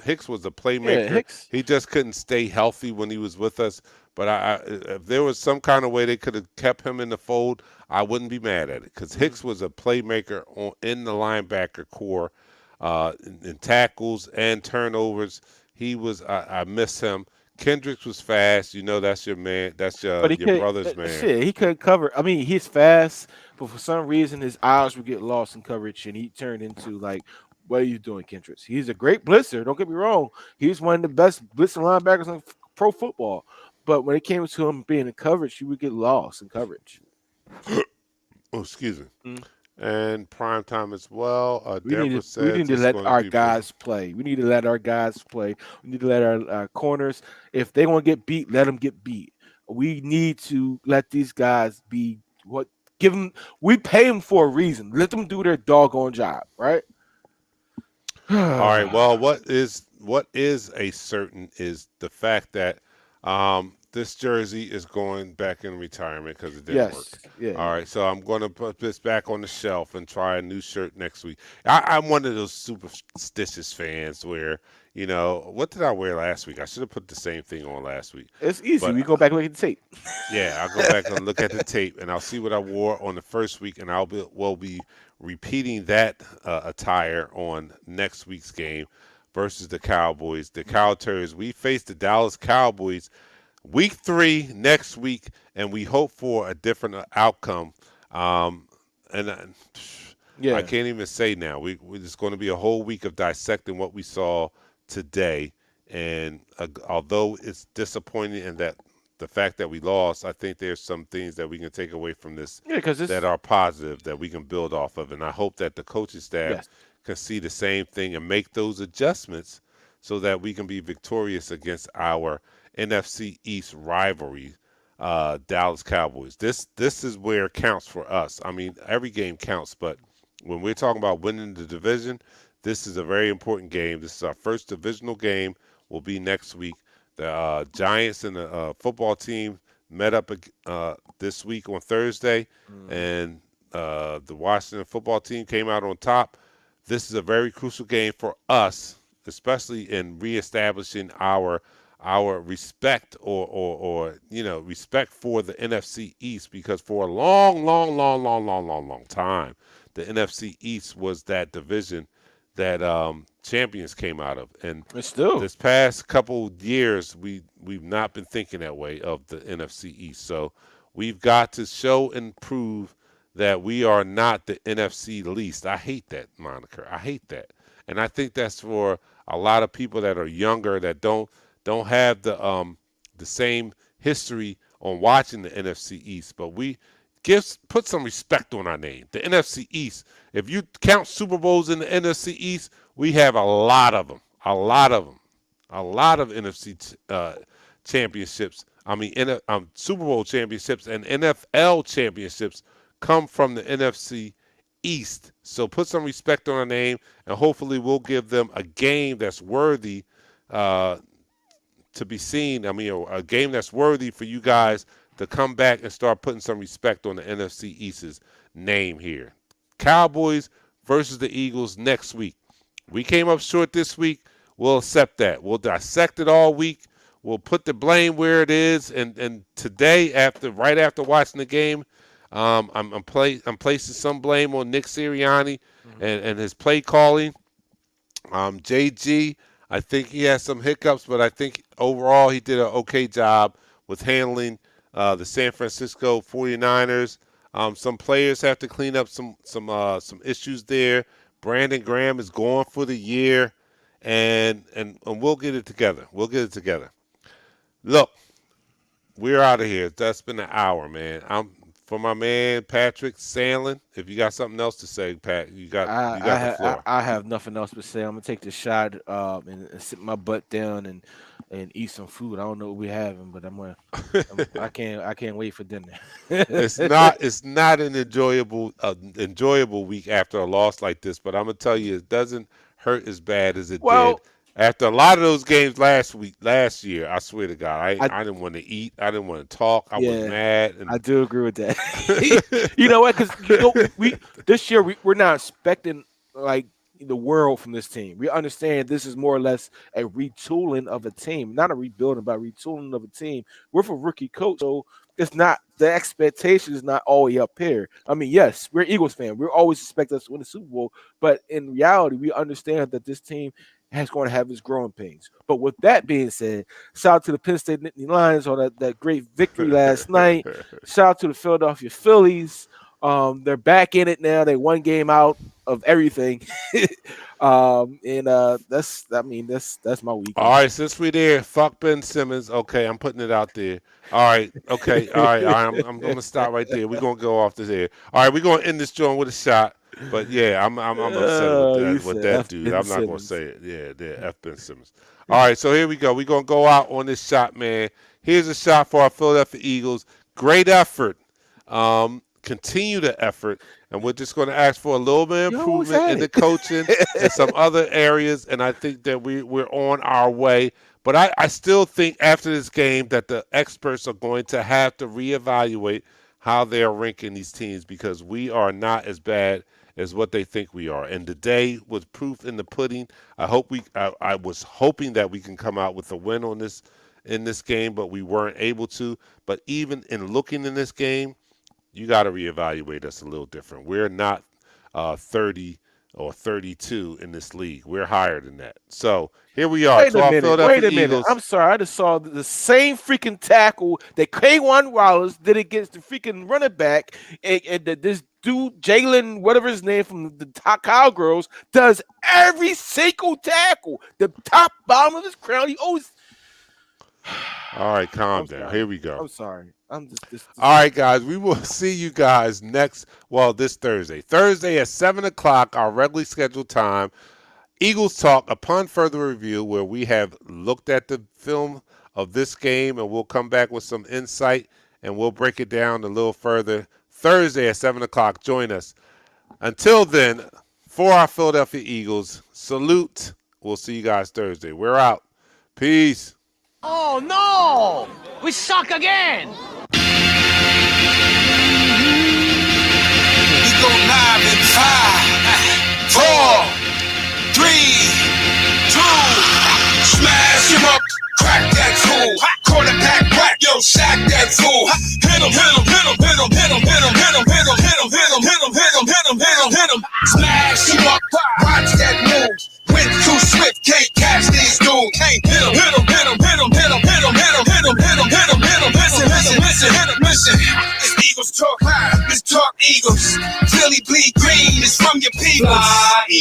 Hicks was a Yeah, playmaker. Hicks. He just couldn't stay healthy when he was with us. But if there was some kind of way they could have kept him in the fold, I wouldn't be mad at it because Mhm. Hicks was a playmaker in the linebacker core, in tackles and turnovers. He was. I miss him. Kendricks was fast. You know that's your man. That's But he your could brother's man. shit. He could cover. I mean, he's fast, but for some reason his eyes would get lost in coverage, and he turned into like, "What are you doing, Kendricks?" He's a great blitzer. Don't get me wrong. He's one of the best blitzing linebackers in pro football. But when it came to him being in coverage, he would get lost in coverage. Oh, excuse me. Mm. And prime time as well. We need Deborah to we need says to it's let going to our be. guys play. We need to let our guys play. We need to let our corners. If they want to get beat, let them get beat. We need to let these guys be what give them. We pay them for a reason. Let them do their doggone job, right? All right. Well, what is a certain is the fact that this jersey is going back in retirement because it didn't Yes. work. Yeah. All right, so I'm going to put this back on the shelf and try a new shirt next week. I'm one of those superstitious fans where, what did I wear last week? I should have put the same thing on last week. It's easy. But We go back and look at the tape. yeah, I'll go back and look at the tape, and I'll see what I wore on the first week, and we'll be repeating that attire on next week's game versus the Cowboys. The Cowturds. We face the Dallas Cowboys week 3 next week, and we hope for a different outcome. And I Yeah. can't even say now. It's going to be a whole week of dissecting what we saw today. And although it's disappointing and that the fact that we lost, I think there's some things that we can take away from this Yeah. Because that it's are positive that we can build off of. And I hope that the coaching staff yes. can see the same thing and make those adjustments so that we can be victorious against our NFC East rivalry, Dallas Cowboys. This is where it counts for us. I mean, every game counts, but when we're talking about winning the division, this is a very important game. This is our first divisional game. Will be next week. The Giants and the football team met up this week on Thursday, Mhm. and the Washington football team came out on top. This is a very crucial game for us, especially in reestablishing our respect or respect for the NFC East because for a long, long, long, long, long, long, long time, the NFC East was that division that champions came out of. And It's still this past couple years, we've not been thinking that way of the NFC East. So we've got to show and prove that we are not the NFC least. I hate that moniker. I hate that, and I think that's for a lot of people that are younger that don't have the same history on watching the NFC East. But we put some respect on our name. The NFC East. If you count Super Bowls in the NFC East, we have a lot of them. A lot of them. A lot of NFC championships. I mean, Super Bowl championships and NFL championships come from the NFC East. So put some respect on our name, and hopefully we'll give them a game that's worthy uh, to be seen. I mean, a game that's worthy for you guys to come back and start putting some respect on the NFC East's name here. Cowboys versus the Eagles next week. We came up short this week. We'll accept that. We'll dissect it all week. We'll put the blame where it is. And today, right after watching the game, I'm placing some blame on Nick Sirianni Mhm. and his play calling. JG, I think he has some hiccups, but I think overall he did an okay job with handling the San Francisco 49ers. Some players have to clean up some issues there. Brandon Graham is gone for the year, and we'll get it together. We'll get it together. Look, we're out of here. That's been an hour, man. I'm for my man Patrick Sandlin. If you got something else to say, Pat, you got the floor. I have nothing else to say. I'm gonna take the shot and sit my butt down and eat some food. I don't know what we're having, but I can't wait for dinner. It's not an enjoyable week after a loss like this, but I'm gonna tell you, it doesn't hurt as bad as it did Well, after a lot of those games last year. I swear to God, I I didn't want to eat, I didn't want to talk, I was yeah, mad, I and do agree with that. You know what? Because we this year we're not expecting like the world from this team. We understand this is more or less a retooling of a team, not a rebuilding, but a retooling of a team. We're for rookie coach, so it's not the expectation is not all the way up here. I mean, yes, we're Eagles fan. We're always expect us to win the Super Bowl, but in reality, we understand that this team has going to have its growing pains. But with that being said, shout out to the Penn State Nittany Lions on that great victory last night. Shout out to the Philadelphia Phillies. They're back in it now. They one game out of everything. That's my all weekend. right, since we there, fuck Ben Simmons. Okay, I'm putting it out there. All right, okay, all right, all right. I'm gonna stop right there. We're gonna go off this air. All right, we're gonna end this joint with a shot. But yeah, I'm upset with You that said F. dude. Ben I'm not gonna Simmons. say it. Yeah, F Ben Simmons. All right, so here we go. We're gonna go out on this shot, man. Here's a shot for our Philadelphia Eagles. Great effort. Continue the effort, and we're just going to ask for a little bit of You always improvement had in the it. coaching and some other areas. And I think that we're on our way. But I still think after this game that the experts are going to have to reevaluate how they are ranking these teams because we are not as bad as what they think we are. And today was proof in the pudding. I was hoping that we can come out with a win on this in this game, but we weren't able to. But even in looking in this game, you got to reevaluate us a little different. We're not 30 or 32 in this league. We're higher than that. So here we are. Wait To a our minute. Philadelphia Wait a minute. Eagles. I'm sorry. I just saw the same freaking tackle that K'Wan Wallace did against the freaking running back, and that this dude Jalen, whatever his name from the Cowgirls, does every single tackle. The top bottom of his crown. He always. All right, calm I'm down. sorry. Here we go. I'm sorry. I'm just this. All right, guys. We will see you guys this Thursday. Thursday at 7 o'clock, our regularly scheduled time. Eagles Talk, upon further review, where we have looked at the film of this game and we'll come back with some insight and we'll break it down a little further. Thursday at 7 o'clock, join us. Until then, for our Philadelphia Eagles, salute. We'll see you guys Thursday. We're out. Peace. Oh no! We suck again! We go live in 5, 4, 3, 2. Smash him up, crack that fool. Quarterback whack, yo, sack that fool. Hit him, hit him, hit him, hit him, hit him, hit him, hit him, hit him, hit him, hit him, hit him, hit him, hit him, hit him, hit him. Smash him up, watch that move. Went too swift, can't catch these dudes. Can't hit him, hit him, hit him, hit him, hit him, hit him, hit him, hit him, hit him, hit him, hit him. Listen. It's Eagles talk live. Let's talk Eagles. Philly bleed green. It's from your people.